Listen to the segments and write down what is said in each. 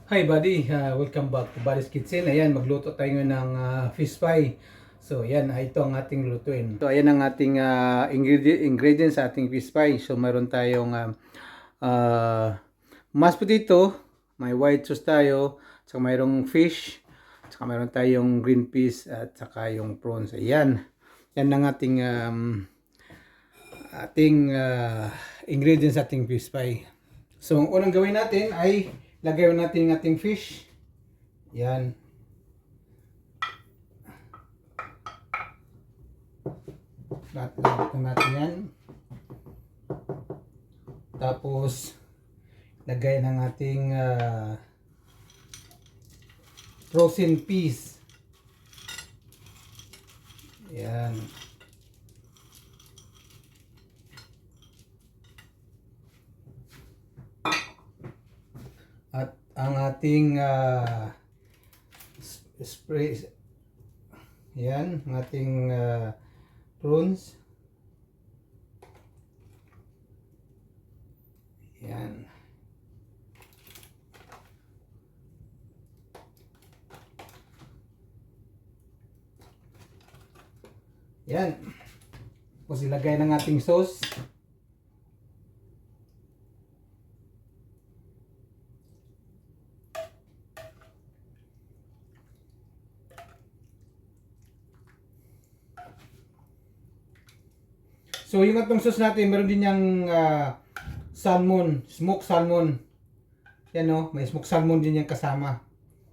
Hi buddy, welcome back to Buddy's Kitchen. Ayan, magluto tayo ngayon ng fish pie. So ayan, ito ang ating lutuin. So ayan ang ating ingredients sa ating fish pie. So mayroon tayong mashed potato, may white sauce tayo, saka mayroong fish, saka mayroon tayong green peas at saka yung prawns. Ayan. Yan ang ating ingredients sa ating fish pie. So ang unang gawin natin ay lagay natin yung ating fish. Yan. Lahat natin yan. Tapos lagay ng ating frozen peas. Yan. At ang ating spray, yan, ang ating prawns. Yan. Yan. Tapos ilagay ng ating sauce. So yung atong sauce natin, meron din yung salmon, smoked salmon. Yan o, may smoked salmon din yan kasama.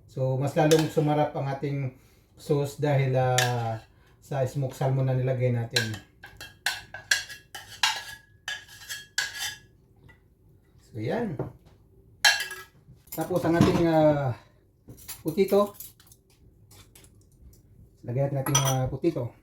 So mas lalong sumarap ang ating sauce dahil sa smoked salmon na nilagay natin. So yan. Tapos ang ating putito. Lagyan natin ating putito.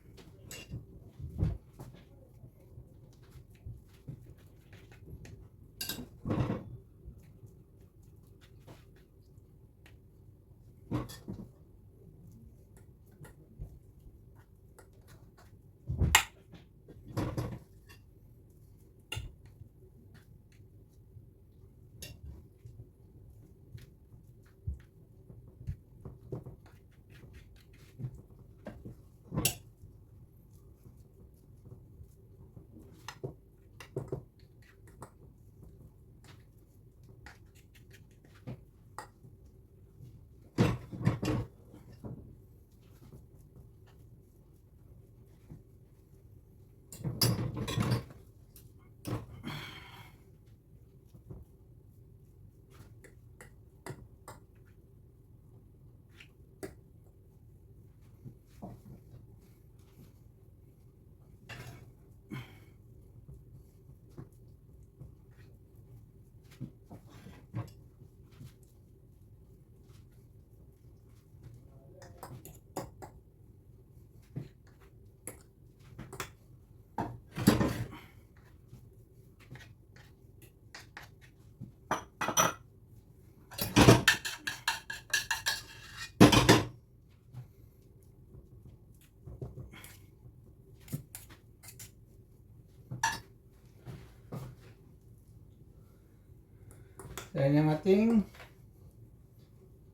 Yan yung ating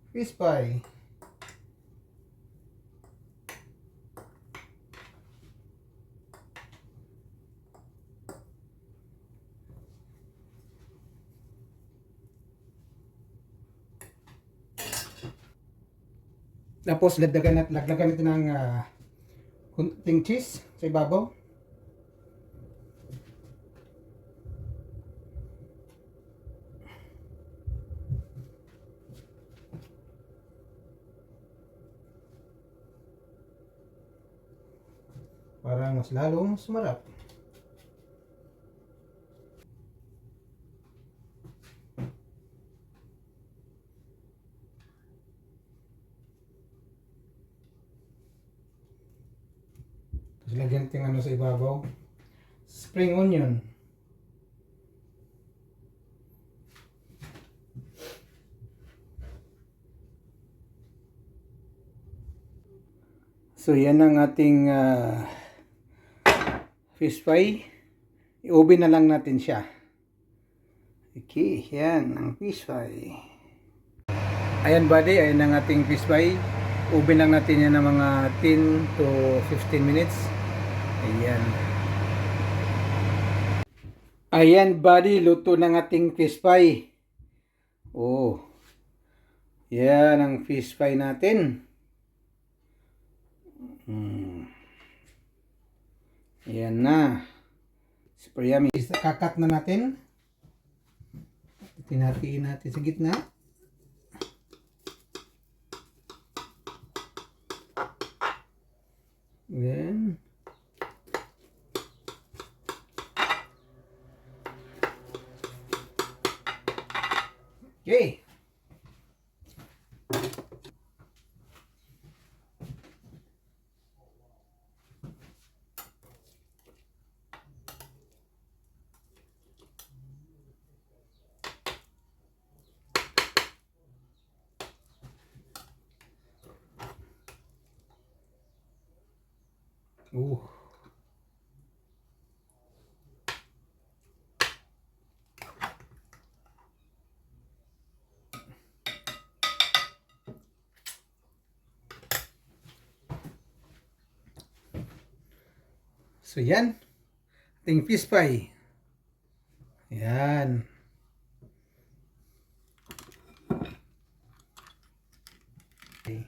fish pie. Tapos laglagan natin ng kunting cheese sa ibabaw. Para mas lalong sumarap. Tapos lagyan natin ano sa ibabaw. Spring onion. So yan ang ating fish pie. I-oven na lang natin siya. Okay, yan ang fish pie. Ayan buddy, ayan ang ating fish fry. Oven lang natin yan ng mga 10 to 15 minutes. Ayan. Ayan buddy, luto ng ating fish fry. Oh. Yan ang fish fry natin. Ayan na. Super yummy. Kakat na natin. Tinatiin natin sa gitna. Then, okay. So yan, ating fish fry. Yan. Okay.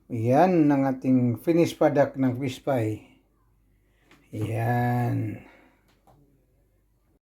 Yan ang ating finished product ng fish fry. Yan.